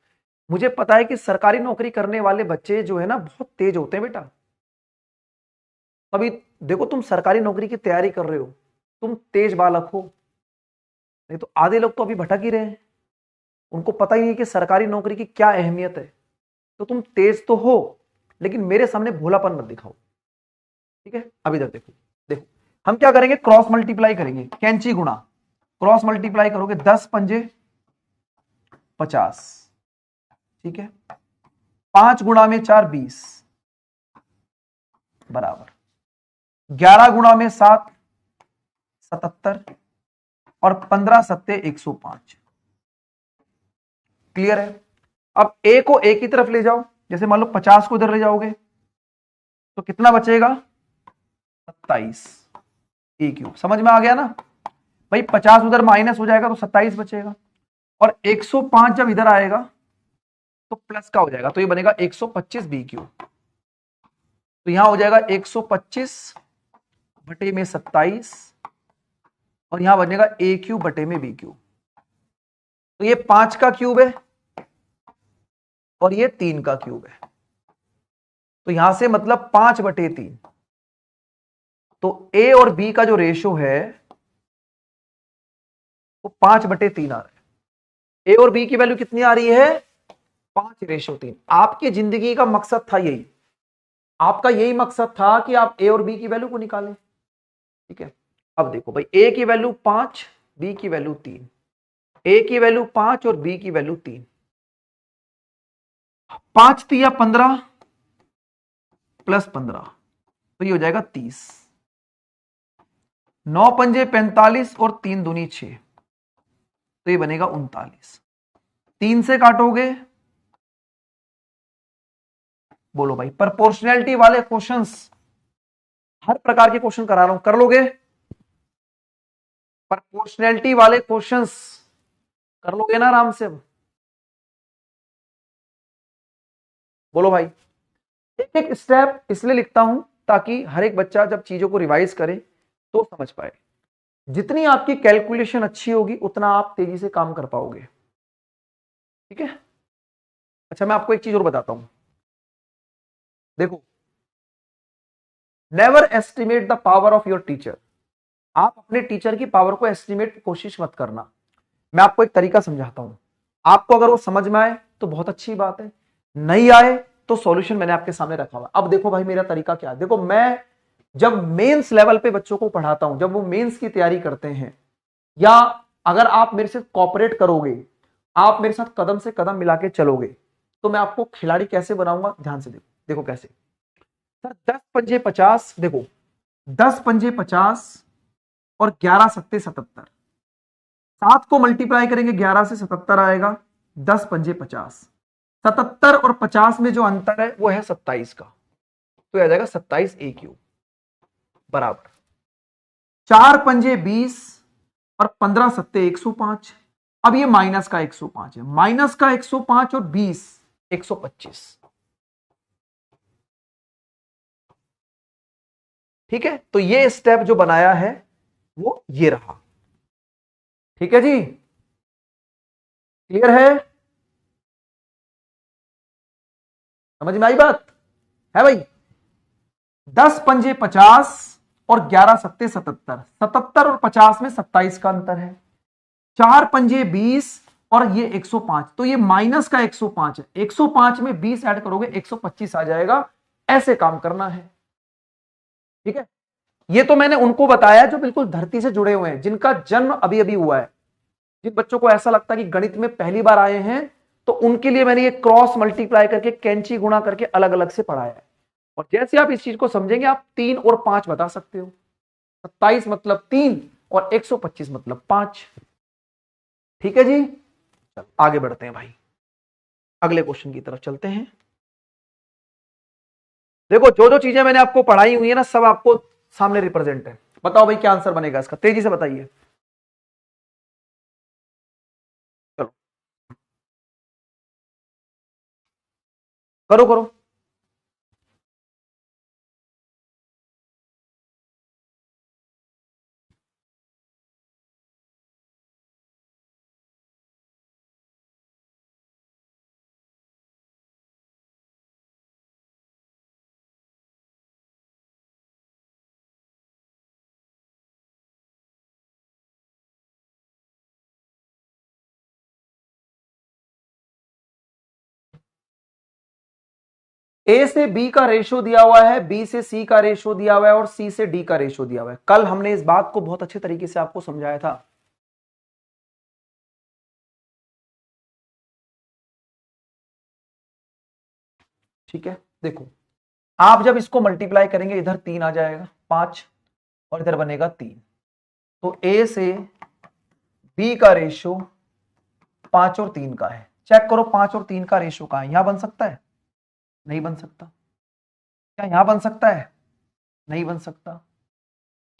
मुझे पता है कि सरकारी नौकरी करने वाले बच्चे जो है ना बहुत तेज होते हैं बेटा। अभी देखो तुम सरकारी नौकरी की तैयारी कर रहे हो, तुम तेज बालक हो, नहीं तो आधे लोग तो अभी भटक ही रहे हैं, उनको पता ही नहीं कि सरकारी नौकरी की क्या अहमियत है। तो तुम तेज तो हो, लेकिन मेरे सामने भोलापन मत दिखाओ। ठीक है? अभी तक देखो, देखो हम क्या करेंगे, क्रॉस मल्टीप्लाई करेंगे, कैंची गुणा, क्रॉस मल्टीप्लाई करोगे 10 पंजे 50। ठीक है? 5 गुणा में 4 20 बराबर 11 गुणा में 7 77 और 15 सत्ते 105। क्लियर है? अब ए को ए की तरफ ले जाओ, जैसे मान लो 50 को इधर ले जाओगे तो कितना बचेगा? 27a³। समझ में आ गया ना भाई? 50 उधर माइनस हो जाएगा तो 27 बचेगा, और 105 जब इधर आएगा तो प्लस का हो जाएगा, तो ये बनेगा 125b³। तो यहां हो जाएगा 125 बटे में 27, और यहां बनेगा a³ बटे में b³। तो ये 5 का क्यूब है और ये 3 का क्यूब है, तो यहां से मतलब 5/3। तो a और b का जो रेशो है वो 5/3 आ रहा है। a और b की वैल्यू कितनी आ रही है? 5/3। आपकी जिंदगी का मकसद था यही, आपका यही मकसद था कि आप a और b की वैल्यू को निकालें। ठीक है? अब देखो भाई, a की वैल्यू 5, b की वैल्यू 3, a की वैल्यू 5 और b की वैल्यू 3। 5 तिया 15 प्लस 15, तो ये हो जाएगा 30। 9 पंजे 45 और 3 दूनी 6, तो ये बनेगा 39। 3 से काटोगे, बोलो भाई, प्रोपोर्शनैलिटी वाले क्वेश्चंस, हर प्रकार के क्वेश्चन करा रहा हूं, कर लोगे? प्रोपोर्शनैलिटी वाले क्वेश्चंस कर लोगे ना आराम से? अब बोलो भाई। एक एक स्टेप इसलिए लिखता हूं ताकि हर एक बच्चा जब चीजों को रिवाइज करे तो समझ पाए। जितनी आपकी कैलकुलेशन अच्छी होगी उतना आप तेजी से काम कर पाओगे, ठीक है? अच्छा, मैं आपको एक चीज और बताता हूं, देखो, never estimate the power of your teacher. आप अपने टीचर की पावर को एस्टिमेट कोशिश मत करना। मैं आपको एक तरीका समझाता हूं, आपको अगर वो समझ में आए तो बहुत अच्छी बात है, नहीं आए तो सॉल्यूशन मैंने आपके सामने रखा हुआ। अब देखो भाई, मेरा तरीका क्या है, देखो, मैं जब मेंस लेवल पे बच्चों को पढ़ाता हूं, जब वो मेंस की तैयारी करते हैं, या अगर आप मेरे से कोऑपरेट करोगे, आप मेरे साथ कदम से कदम मिला के चलोगे, तो मैं आपको खिलाड़ी कैसे बनाऊंगा, ध्यान से देखो। देखो कैसे, सर 10 पंजे 50, देखो 10 पंजे 50 और 11 सत्ते 77, 7 को मल्टीप्लाई करेंगे 11 से 77 आएगा, 10 पंजे 50, 77 और 50 में जो अंतर है वो है 27 का, तो आ जाएगा 27 ए क्यूब बराबर 4 पंजे 20 और 15 सत्ते 105। अब ये माइनस का 105 है, माइनस का 105 और 20 125, ठीक है? तो ये स्टेप जो बनाया है वो ये रहा, ठीक है जी? क्लियर है? समझ में आई बात है भाई? 10 पंजे 50 और 11 सत्ते 77, 77 और 50 में 27 का अंतर है, 4 पंजे 20 और ये 105, तो ये माइनस का 105 है, 105 में 20 ऐड करोगे 125 आ जाएगा। ऐसे काम करना है, ठीक है? ये तो मैंने उनको बताया जो बिल्कुल धरती से जुड़े हुए हैं, जिनका जन्म अभी अभी हुआ है। जिन बच्चों को ऐसा लगता है कि गणित में पहली बार आए हैं, तो उनके लिए मैंने ये क्रॉस मल्टीप्लाई करके, कैंची गुणा करके अलग अलग से पढ़ाया है। और जैसे आप इस चीज को समझेंगे, आप 3 और 5 बता सकते हो। 27 मतलब 3 और 125 मतलब 5, ठीक है जी? चलो आगे बढ़ते हैं भाई, अगले क्वेश्चन की तरफ चलते हैं। देखो, जो जो चीजें मैंने आपको पढ़ाई हुई है ना, सब आपको सामने रिप्रेजेंट है। बताओ भाई क्या आंसर बनेगा इसका, तेजी से बताइए। चलो करो करो। ए से बी का रेशो दिया हुआ है, बी से सी का रेशो दिया हुआ है, और सी से डी का रेशो दिया हुआ है। कल हमने इस बात को बहुत अच्छे तरीके से आपको समझाया था। ठीक है, देखो, आप जब इसको मल्टीप्लाई करेंगे, इधर 3 आ जाएगा, 5, और इधर बनेगा 3, तो ए से बी का रेशो 5 और 3 का है। चेक करो 5 और 3 का रेशो कहां है? यहां बन सकता है? नहीं बन सकता। क्या यहां बन सकता है? नहीं बन सकता।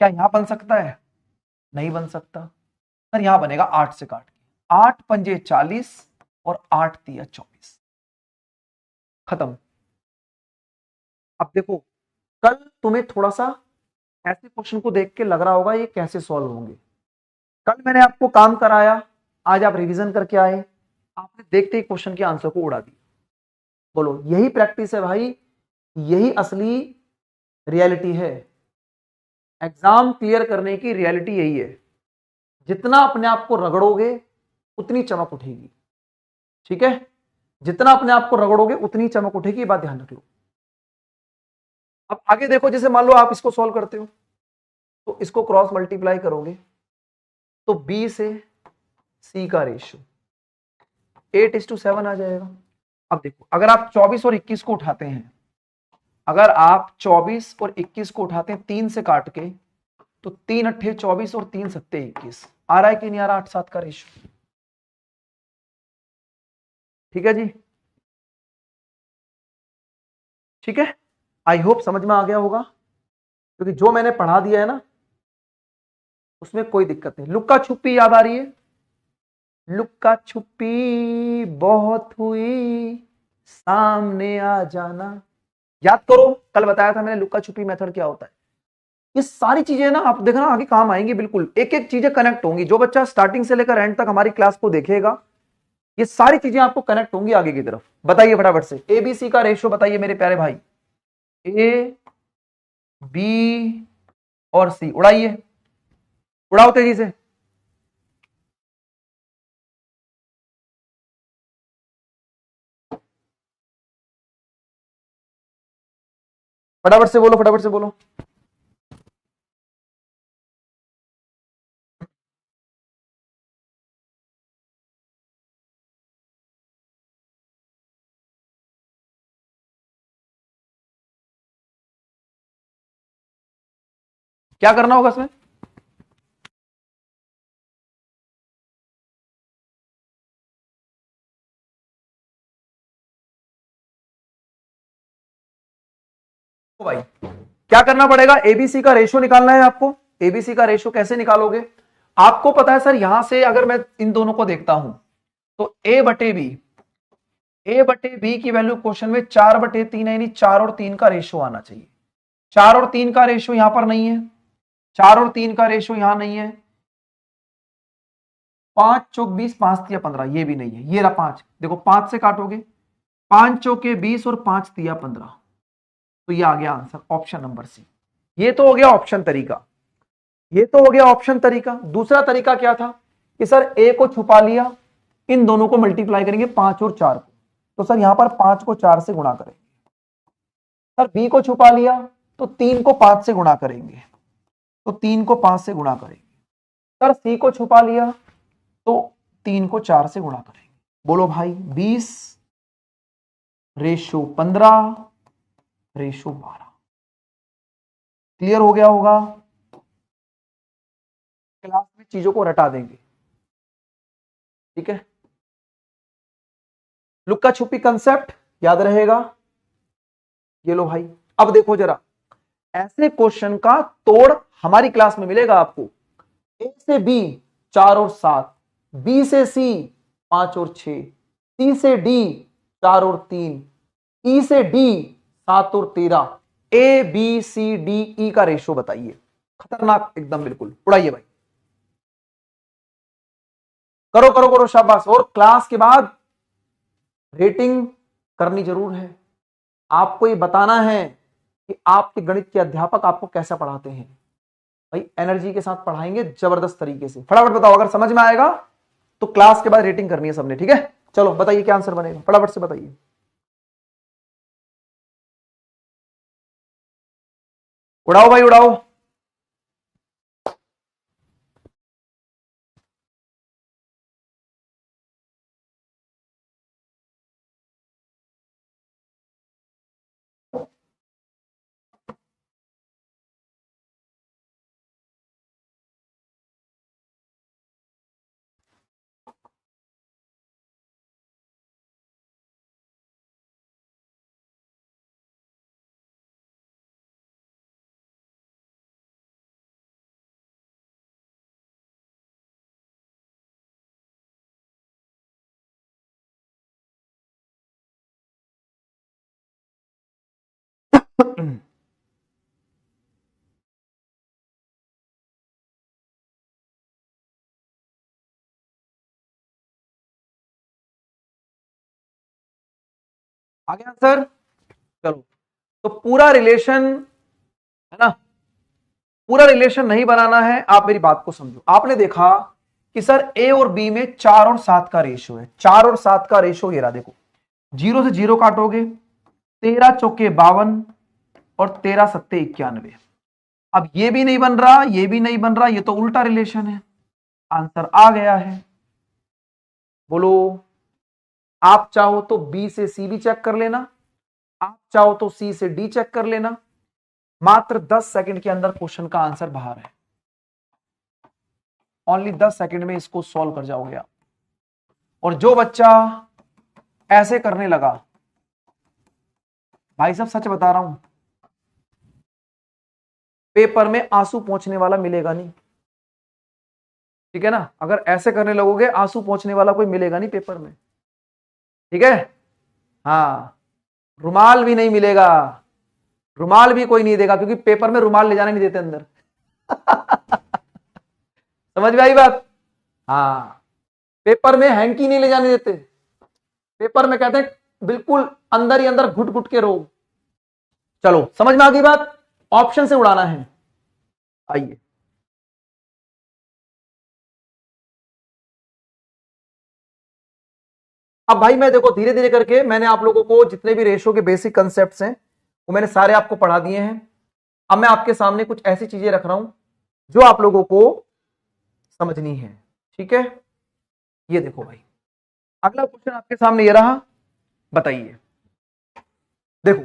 क्या यहां बन सकता है? नहीं बन सकता। सर यहां बनेगा 8 से काट के, 8 पंजे 40 और 8 तिया 24, खत्म। अब देखो, कल तुम्हें थोड़ा सा ऐसे क्वेश्चन को देख के लग रहा होगा ये कैसे सॉल्व होंगे। कल मैंने आपको काम कराया, आज आप रिवीजन करके आए, आपने देखते ही क्वेश्चन के आंसर को उड़ा दिया। बोलो, यही प्रैक्टिस है भाई, यही असली रियलिटी है। एग्जाम क्लियर करने की रियलिटी यही है। जितना अपने आप को रगड़ोगे उतनी चमक उठेगी, ठीक है? जितना अपने आप को रगड़ोगे उतनी चमक उठेगी, ये बात ध्यान रख लो। अब आगे देखो, जैसे मान लो आप इसको सॉल्व करते हो, तो इसको क्रॉस मल्टीप्लाई करोगे तो बी से सी का रेशियो 8:7 आ जाएगा। अब देखो, अगर आप 24 और 21 को उठाते हैं, अगर आप 24 और 21 को उठाते हैं 3 से काट के, तो 3 अट्ठे 24 और 3 सत्ते 21 आ रहा है कि नहीं आ रहा? 8-7 का रेशियो। ठीक है जी, ठीक है। आई होप समझ में आ गया होगा, क्योंकि जो मैंने पढ़ा दिया है ना उसमें कोई दिक्कत नहीं। लुक्का छुपी याद आ रही है? लुक्का छुपी बहुत हुई, सामने आ जाना। याद करो, कल बताया था मैंने लुक्का छुपी मेथड क्या होता है। ये सारी चीजें ना आप देखना आगे काम आएंगी, बिल्कुल एक एक चीजें कनेक्ट होंगी। जो बच्चा स्टार्टिंग से लेकर एंड तक हमारी क्लास को देखेगा, ये सारी चीजें आपको कनेक्ट होंगी आगे की तरफ। बताइए फटाफट से, एबीसी का रेशियो बताइए मेरे प्यारे भाई। ए, बी और सी, उड़ाइए, उड़ाओ तेजी से। फटाफट से बोलो, फटाफट से बोलो। क्या करना होगा इसमें? भाई क्या करना पड़ेगा? एबीसी का रेशियो निकालना है आपको। एबीसी का रेशियो कैसे निकालोगे? आपको पता है सर, यहां से अगर मैं इन दोनों को देखता हूं तो ए बटे बी की वैल्यू क्वेश्चन में 4/3 है, यानी 4 और 3 का रेशियो आना चाहिए। 4 और 3 का रेशियो यहां पर नहीं है, 4 और 3 का रेशियो यहां नहीं है। 5 चौक 20, 5 तिया 15, ये भी नहीं है। ये रहा 5, देखो 5 से काटोगे, 5 चौके 20 और 5 तिया 15, तो ये आ गया आंसर, ऑप्शन नंबर सी। ये तो हो गया ऑप्शन तरीका, ये तो हो गया ऑप्शन तरीका। दूसरा तरीका क्या था कि सर ए को छुपा लिया, इन दोनों को मल्टीप्लाई करेंगे 5 और 4 को, तो सर यहां पर 5 को 4 से गुणा करेंगे। सर बी को छुपा लिया तो 3 को 5 से गुणा करेंगे, तो 3 को 5 से गुणा करेंगे। सर सी को छुपा लिया तो 3 को 4 से गुणा करेंगे। बोलो भाई, 20:15:12। क्लियर हो गया होगा? क्लास में चीजों को रटा देंगे, ठीक है। लुक्का छुपी कंसेप्ट याद रहेगा। ये लो भाई, अब देखो जरा, ऐसे क्वेश्चन का तोड़ हमारी क्लास में मिलेगा आपको। ए से बी 4 और 7, बी से सी 5 और 6, सी से डी 4 और 3, ई से डी 7 और 13। A B C D E का रेशियो बताइए। खतरनाक एकदम, बिल्कुल उड़ाइए भाई, करो करो करो, शाबाश। और क्लास के बाद रेटिंग करनी जरूर है। आपको ये बताना है कि आपके गणित के अध्यापक आपको कैसा पढ़ाते हैं। भाई एनर्जी के साथ पढ़ाएंगे, जबरदस्त तरीके से। फटाफट बताओ, अगर समझ में आएगा तो क्लास के बाद रेटिंग करनी है सबने, ठीक है। चलो बताइए क्या आंसर बनेगा, फटाफट से बताइए। उड़ाओ भाई उड़ाओ। आ गया आंसर? चलो, तो पूरा रिलेशन है ना, पूरा रिलेशन नहीं बनाना है। आप मेरी बात को समझो। आपने देखा कि सर ए और बी में 4 और 7 का रेशियो है। 4 और 7 का रेशियो ये रहा, देखो 0 से 0 काटोगे, 13 चौके 52 और 13 सत्ते 91। अब ये भी नहीं बन रहा, ये भी नहीं बन रहा, ये तो उल्टा रिलेशन है। आंसर आ गया है। बोलो, आप चाहो तो बी से सी भी चेक कर लेना, आप चाहो तो सी से डी चेक कर लेना। मात्र 10 सेकंड के अंदर क्वेश्चन का आंसर बाहर है। ओनली 10 सेकंड में इसको सॉल्व कर जाओगे आप। और जो बच्चा ऐसे करने लगा, भाई साहब सच बता रहा हूं, पेपर में आंसू पोंछने वाला मिलेगा नहीं। ठीक है ना, अगर ऐसे करने लगोगे आंसू पोंछने वाला कोई मिलेगा नहीं पेपर में। ठीक है, हाँ, रुमाल भी नहीं मिलेगा, रुमाल भी कोई नहीं देगा, क्योंकि पेपर में रुमाल ले जाने नहीं देते अंदर। समझ में आई बात? हाँ, पेपर में हैंकी नहीं ले जाने देते, पेपर में कहते हैं बिल्कुल अंदर ही अंदर घुट घुट के रो। चलो समझ में आ गई बात, ऑप्शन से उड़ाना है। आइए, अब भाई मैं देखो धीरे धीरे करके मैंने आप लोगों को जितने भी रेशो के बेसिक कंसेप्ट्स हैं वो मैंने सारे आपको पढ़ा दिए हैं। अब मैं आपके सामने कुछ ऐसी चीजें रख रहा हूं जो आप लोगों को समझनी है। ठीक है, ये देखो भाई, अगला क्वेश्चन आपके सामने ये रहा, बताइए। देखो,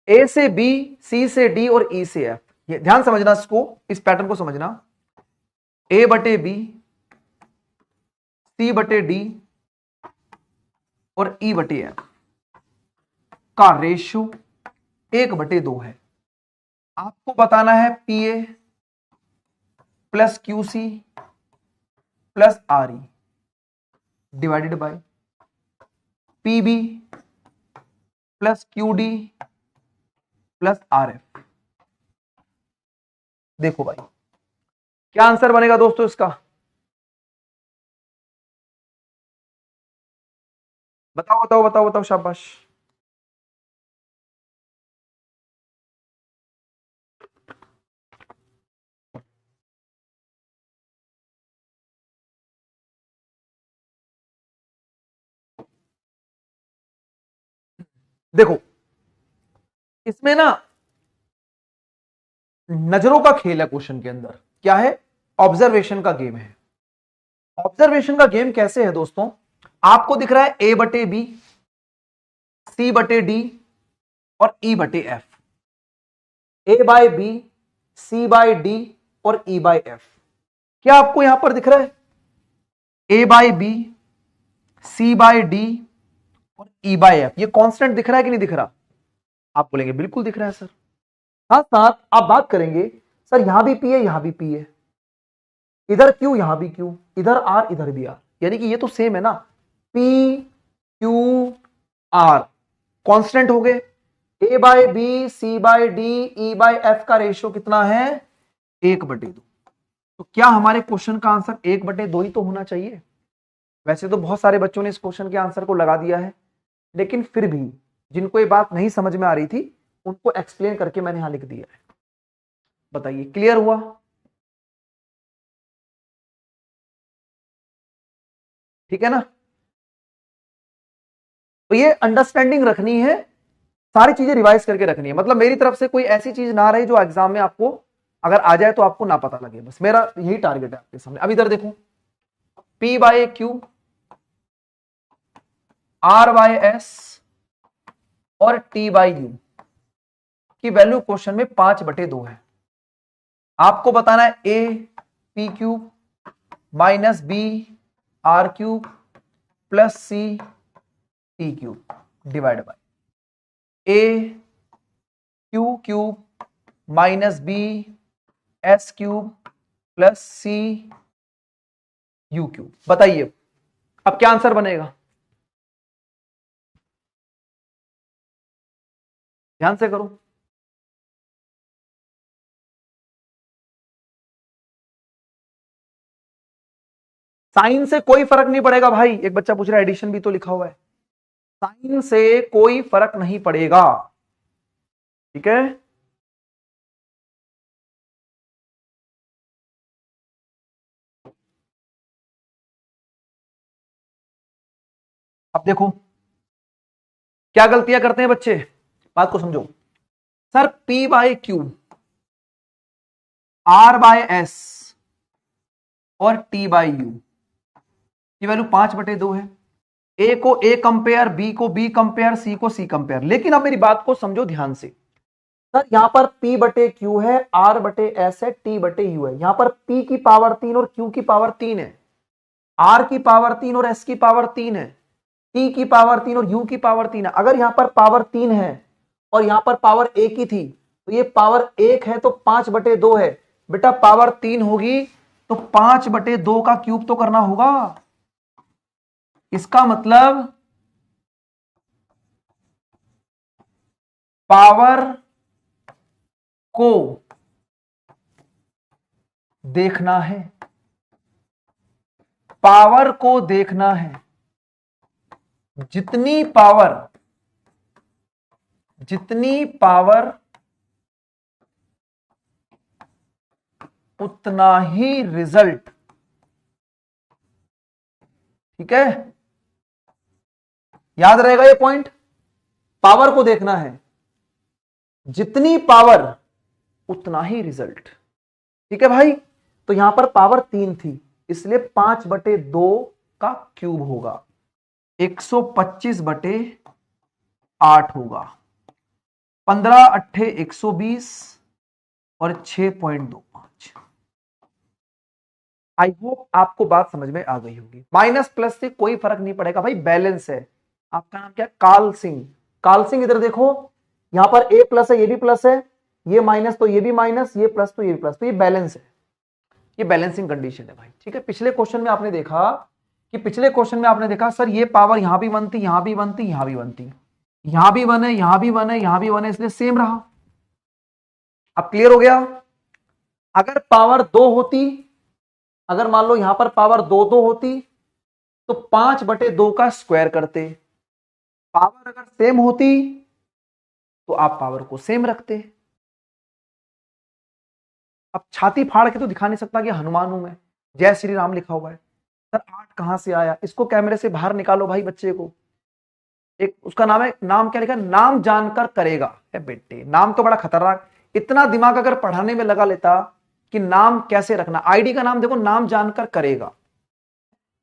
ए से बी, सी से डी और ई से एफ, ये ध्यान समझना, इसको, इस पैटर्न को समझना। ए बटे बी, सी बटे डी और ई बटे एफ का रेशियो 1/2 है। आपको बताना है P A plus Q C plus R E divided by P B plus Q D plus R F. देखो भाई क्या आंसर बनेगा दोस्तों इसका, बताओ बताओ बताओ बताओ, शाबाश। देखो इसमें ना नजरों का खेल है, क्वेश्चन के अंदर क्या है, ऑब्जर्वेशन का गेम है। ऑब्जर्वेशन का गेम कैसे है दोस्तों, आपको दिख रहा है ए बटे बी, सी बटे डी और ई बटे F, A by B, C by D और ई बाय एफ। क्या आपको यहां पर दिख रहा है ए by B, C by D और ई बाय एफ, ये कांस्टेंट दिख रहा है कि नहीं दिख रहा? आप बोलेंगे बिल्कुल दिख रहा है सर। साथ साथ आप बात करेंगे सर यहां भी पी है, यहां भी पी है, इधर क्यू यहां भी क्यू, इधर आर इधर भी आर, यानी कि ये तो सेम है ना, पी क्यू आर कांस्टेंट हो गए। A by B, C by D, E by F का रेशियो कितना है, 1/2। तो क्या हमारे क्वेश्चन का आंसर 1/2 ही तो होना चाहिए? वैसे तो बहुत सारे बच्चों ने इस क्वेश्चन के आंसर को लगा दिया है, लेकिन फिर भी जिनको ये बात नहीं समझ में आ रही थी उनको एक्सप्लेन करके मैंने यहां लिख दिया है। बताइए क्लियर हुआ? ठीक है ना, तो ये अंडरस्टैंडिंग रखनी है, सारी चीजें रिवाइज करके रखनी है, मतलब मेरी तरफ से कोई ऐसी चीज ना रहे जो एग्जाम में आपको अगर आ जाए तो आपको ना पता लगे, बस मेरा यही टारगेट है आपके सामने। अब इधर देखो, P by Q, R by S और T बाय यू की वैल्यू क्वेश्चन में 5/2 है। आपको बताना है A P cube minus B R cube plus C T cube divide by A Q cube minus B S cube plus C U cube. बताइए अब क्या आंसर बनेगा, ध्यान से करो। साइन से कोई फर्क नहीं पड़ेगा भाई, एक बच्चा पूछ रहा है एडिशन भी तो लिखा हुआ है, साइन से कोई फर्क नहीं पड़ेगा। ठीक है, अब देखो क्या गलतियां करते हैं बच्चे, बात को समझो। Sir P by Q, R by S और T बाय यू की वैल्यू 5/2 है। A को A कंपेयर, B को B कंपेयर, C को C कंपेयर। लेकिन अब मेरी बात को समझो ध्यान से, सर यहां पर P बटे Q है, R बटे S है, T बटे U है, यहां पर P की पावर 3 और Q की पावर 3 है, R की पावर 3 और S की पावर 3 है, टी की पावर 3 और यू की पावर 3 है। अगर यहां पर पावर 3 है और यहां पर पावर 1 ही थी तो ये पावर 1 है तो 5/2 है। बेटा पावर 3 होगी तो 5/2 का क्यूब तो करना होगा। इसका मतलब पावर को देखना है, पावर को देखना है। जितनी पावर उतना ही रिजल्ट। ठीक है, याद रहेगा ये पॉइंट। पावर को देखना है, जितनी पावर उतना ही रिजल्ट। ठीक है भाई, तो यहां पर पावर 3 थी इसलिए 5/2 का क्यूब होगा, 125/8 होगा। 15 अट्ठे 120 और 6.25। आई होप आपको बात समझ में आ गई होगी। माइनस प्लस से कोई फर्क नहीं पड़ेगा भाई, बैलेंस है। आपका नाम क्या है? काल सिंह। काल सिंह इधर देखो, यहां पर ए प्लस है, ये भी प्लस है, ये माइनस तो ये भी माइनस, ये प्लस तो ये भी प्लस, तो ये बैलेंस है, ये बैलेंसिंग कंडीशन है भाई। ठीक है, पिछले क्वेश्चन में आपने देखा सर ये पावर यहां भी 1 थी, यहां भी 1 थी, यहां भी 1 थी, यहां भी 1 है, यहां भी 1 है, यहां भी 1 है, इसलिए सेम रहा। अब क्लियर हो गया। अगर पावर 2 होती, अगर मान लो यहां पर पावर 2 होती तो 5/2 का स्क्वायर करते। पावर अगर सेम होती तो आप पावर को सेम रखते। अब छाती फाड़ के तो दिखा नहीं सकता कि हनुमान हूं मैं, जय श्री राम लिखा हुआ है। सर 8 कहां से आया? इसको कैमरे से बाहर निकालो भाई बच्चे को। एक उसका नाम है, नाम क्या लिखा? नाम जानकर करेगा है बेटे। नाम तो बड़ा खतरनाक, इतना दिमाग अगर पढ़ाने में लगा लेता कि नाम कैसे रखना। आईडी का नाम देखो, नाम जानकर करेगा,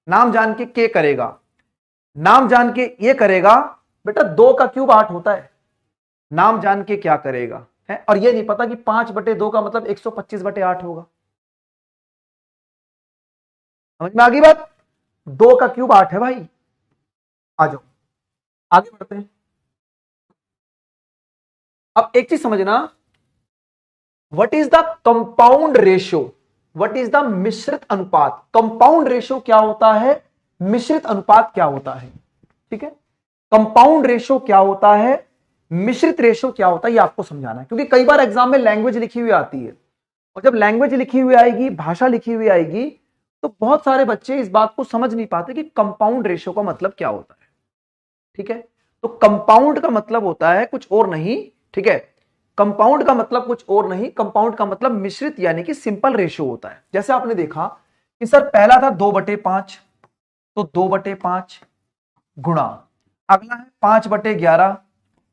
नाम जान के करेगा, नाम जान के ये करेगा। बेटा 2 का क्यूब 8 होता है, नाम जान के क्या करेगा है। और ये नहीं पता कि 5/2 का मतलब 125/8 होगा। समझ में आ गई बात? 2 का क्यूब 8 है भाई। आ जाओ आगे बढ़ते हैं। अब एक चीज समझना, what is the compound ratio, what is the मिश्रित अनुपात। कंपाउंड रेशियो क्या होता है, मिश्रित अनुपात क्या होता है। ठीक है, कंपाउंड रेशियो क्या होता है, मिश्रित रेशियो क्या होता है, ये आपको समझाना है। क्योंकि कई बार एग्जाम में लैंग्वेज लिखी हुई आती है, और जब लैंग्वेज लिखी हुई आएगी, भाषा लिखी हुई आएगी, तो बहुत सारे बच्चे इस बात को समझ नहीं पाते कि कंपाउंड रेशियो का मतलब क्या होता है। ठीक है, तो कंपाउंड का मतलब होता है कुछ और नहीं। ठीक है, कंपाउंड का मतलब कुछ और नहीं, कंपाउंड का मतलब मिश्रित यानी कि सिंपल रेशियो होता है। जैसे आपने देखा कि सर पहला था 2/5, तो 2/5 गुणा, अगला है 5/11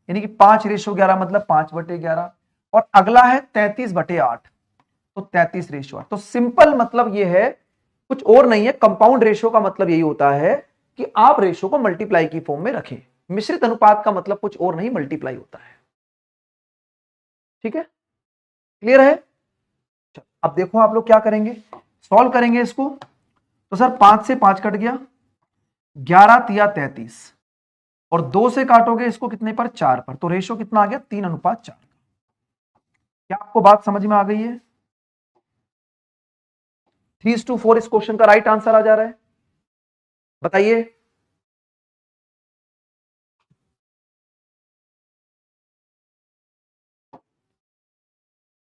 यानी कि 5:11 मतलब 5/11, और अगला है 33/8 तो 33:8। तो सिंपल मतलब यह है, कुछ और नहीं है। कंपाउंड रेशियो का मतलब यही होता है कि आप रेशियो को मल्टीप्लाई की फॉर्म में रखें। मिश्रित अनुपात का मतलब कुछ और नहीं, मल्टीप्लाई होता है। ठीक है, क्लियर है? अब देखो आप लोग क्या करेंगे, सॉल्व करेंगे इसको। तो सर 5 से 5 कट गया, 11 तिया 33, और 2 से काटोगे इसको कितने पर? 4 पर, तो रेशियो कितना आ गया? 3:4। क्या आपको बात समझ में आ गई है? 3:4 इस क्वेश्चन का राइट आंसर आ जा रहा है, बताइए।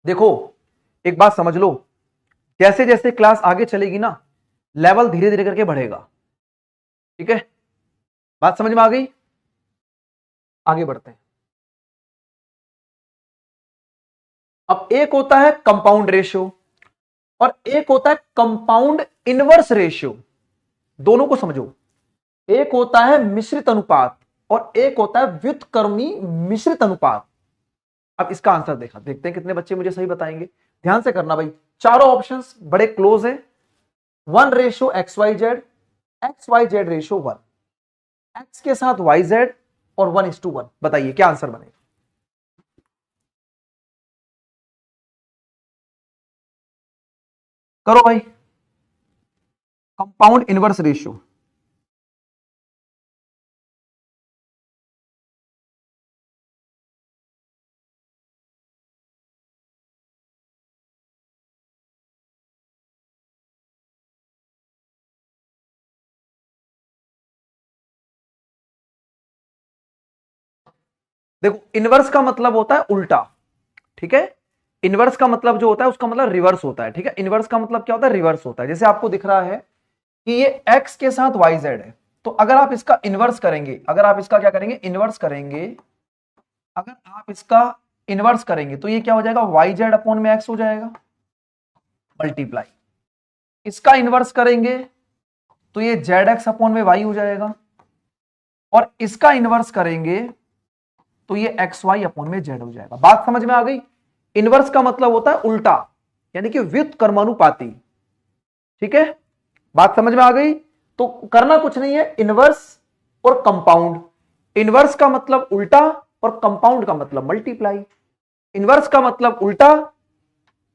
देखो एक बात समझ लो, जैसे जैसे क्लास आगे चलेगी ना, लेवल धीरे धीरे करके बढ़ेगा। ठीक है, बात समझ में आ गई? आगे बढ़ते हैं। अब एक होता है कंपाउंड रेशियो और एक होता है कंपाउंड इनवर्स रेशियो। दोनों को समझो, एक होता है मिश्रित अनुपात और एक होता है व्युत्क्रमी मिश्रित अनुपात। अब इसका आंसर देखते हैं कितने बच्चे मुझे सही बताएंगे। ध्यान से करना भाई, चारों ऑप्शंस बड़े क्लोज है। 1:XYZ, XYZ रेशियो 1, एक्स के साथ YZ और 1:1। बताइए क्या आंसर बनेगा? करो भाई, कंपाउंड इनवर्स रेशियो। देखो इनवर्स का मतलब होता है उल्टा, ठीक है। इनवर्स का मतलब जो होता है उसका मतलब रिवर्स होता है, ठीक है। इनवर्स का मतलब क्या होता है, रिवर्स होता है। जैसे आपको दिख रहा है कि ये x के साथ yz है, तो अगर आप इसका इनवर्स करेंगे, अगर आप इसका क्या करेंगे, इनवर्स करेंगे, अगर आप इसका इनवर्स करेंगे तो ये क्या हो जाएगा, yz अपॉन में x हो जाएगा मल्टीप्लाई। इसका इनवर्स करेंगे तो ये zx अपॉन में y हो जाएगा, और इसका इनवर्स करेंगे तो ये xy अपॉन में z हो जाएगा। बात समझ में आ गई। इनवर्स का मतलब होता है उल्टा, यानी कि व्युत्क्रमानुपाती, ठीक है। बात समझ में आ गई। तो करना कुछ नहीं है, इनवर्स और कंपाउंड। इनवर्स का मतलब उल्टा और कंपाउंड का मतलब मल्टीप्लाई। इनवर्स का मतलब उल्टा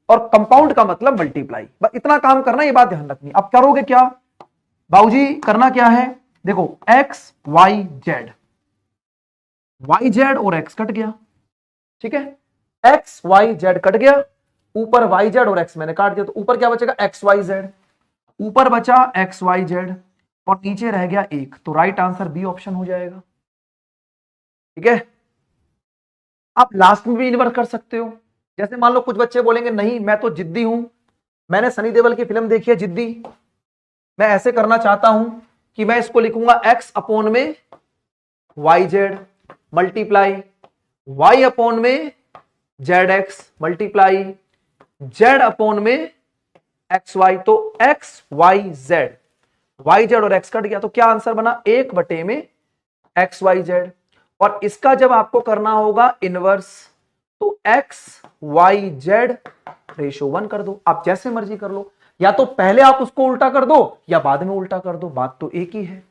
और कंपाउंड का मतलब मल्टीप्लाई। बस इतना काम करना, ये बात ध्यान रखनी। अब करोगे क्या बाबूजी, करना क्या है, देखो X Y Z, Y Z और एक्स कट गया, ठीक है। एक्स वाई जेड कट गया, ऊपर वाई जेड और एक्स मैंने काट दिया, तो ऊपर क्या बचेगा, एक्स वाई जेड। ऊपर बचा एक्स वाई जेड और नीचे रह गया एक, तो राइट आंसर बी ऑप्शन हो जाएगा, ठीक है। आप लास्ट में भी इन्वर्स कर सकते हो। जैसे मान लो कुछ बच्चे बोलेंगे नहीं मैं तो जिद्दी हूं, मैंने सनी देओल की फिल्म देखी है जिद्दी, मैं ऐसे करना चाहता हूं कि मैं इसको लिखूंगा एक्स अपॉन में Y Z multiply Y upon में Z X multiply Z upon में एक्स वाई। तो X Y Z, Y Z और एक्स कट गया, तो क्या आंसर बना, एक बटे में एक्स वाई जेड। और इसका जब आपको करना होगा इनवर्स, तो एक्स वाई जेड रेशो 1 कर दो। आप जैसे मर्जी कर लो, या तो पहले आप उसको उल्टा कर दो या बाद में उल्टा कर दो, बात तो एक ही है।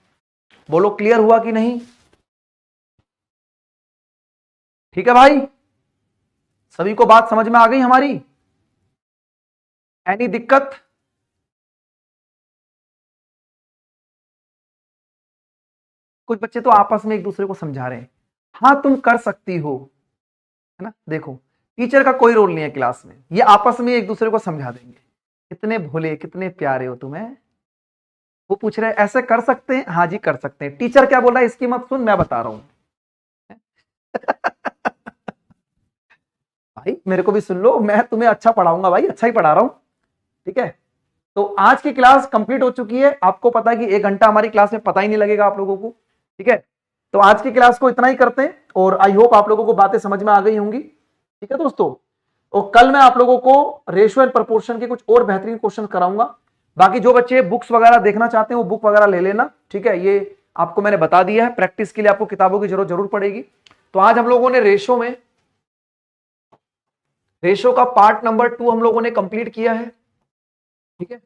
बोलो क्लियर हुआ कि नहीं, ठीक है भाई, सभी को बात समझ में आ गई हमारी, एनी दिक्कत। कुछ बच्चे तो आपस में एक दूसरे को समझा रहे हैं, हाँ तुम कर सकती हो, है ना। देखो टीचर का कोई रोल नहीं है क्लास में, ये आपस में एक दूसरे को समझा देंगे। कितने भोले कितने प्यारे हो तुम्हें। वो पूछ रहे हैं ऐसे कर सकते हैं, हाँ जी कर सकते हैं। टीचर क्या बोल रहा है इसकी मत सुन, मैं बता रहा हूं। भाई मेरे को भी सुन लो, मैं तुम्हें अच्छा पढ़ाऊंगा भाई, अच्छा ही पढ़ा रहा हूं, ठीक है। तो आज की क्लास कंप्लीट हो चुकी है। आपको पता है कि 1 घंटा हमारी क्लास में पता ही नहीं लगेगा आप लोगों को, ठीक है। तो आज की क्लास को इतना ही करते हैं, और आई होप आप लोगों को बातें समझ में आ गई होंगी, ठीक है दोस्तों। और कल मैं आप लोगों को रेशियो एंड प्रपोर्शन के कुछ और बेहतरीन क्वेश्चन कराऊंगा। बाकी जो बच्चे बुक्स वगैरह देखना चाहते हैं वो बुक वगैरह ले लेना, ठीक है। ये आपको मैंने बता दिया है, प्रैक्टिस के लिए आपको किताबों की जरूरत जरूर पड़ेगी। तो आज हम लोगों ने रेशो का पार्ट नंबर 2 हम लोगों ने कंप्लीट किया है, ठीक है।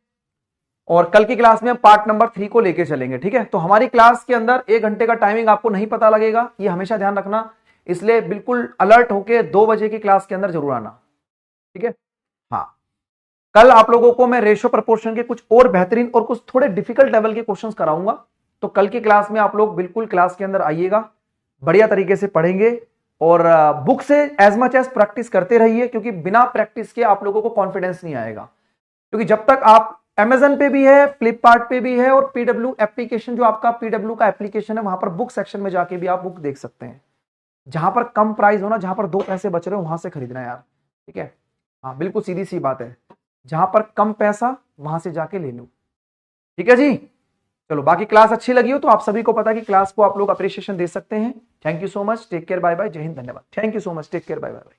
और कल की क्लास में हम पार्ट नंबर 3 को लेके चलेंगे, ठीक है। तो हमारी क्लास के अंदर 1 घंटे का टाइमिंग आपको नहीं पता लगेगा, ये हमेशा ध्यान रखना। इसलिए बिल्कुल अलर्ट होके 2 बजे की क्लास के अंदर जरूर आना, ठीक है। हाँ, कल आप लोगों को मैं रेशियो प्रपोर्शन के कुछ और बेहतरीन और कुछ थोड़े डिफिकल्ट लेवल के क्वेश्चंस कराऊंगा। तो कल की क्लास में आप लोग बिल्कुल क्लास के अंदर आइएगा, बढ़िया तरीके से पढ़ेंगे, और बुक से एज मच एज प्रैक्टिस करते रहिए, क्योंकि बिना प्रैक्टिस के आप लोगों को कॉन्फिडेंस नहीं आएगा। क्योंकि जब तक आप Amazon पे भी है, फ्लिपकार्ट पे भी है, और पीडब्ल्यू एप्लीकेशन जो आपका पीडब्ल्यू का एप्लीकेशन है, वहां पर बुक सेक्शन में जाके भी आप बुक देख सकते हैं। जहां पर कम प्राइस हो ना, जहां पर 2 पैसे बच रहे हो, वहां से खरीदना यार, ठीक है। हाँ बिल्कुल सीधी सी बात है, जहां पर कम पैसा वहां से जाके ले लो, ठीक है जी। चलो बाकी क्लास अच्छी लगी हो तो आप सभी को पता है कि क्लास को आप लोग अप्रिशिएशन दे सकते हैं। Thank you so much, take care, bye bye, जय हिंद, धन्यवाद। Thank you so much, take care, bye bye.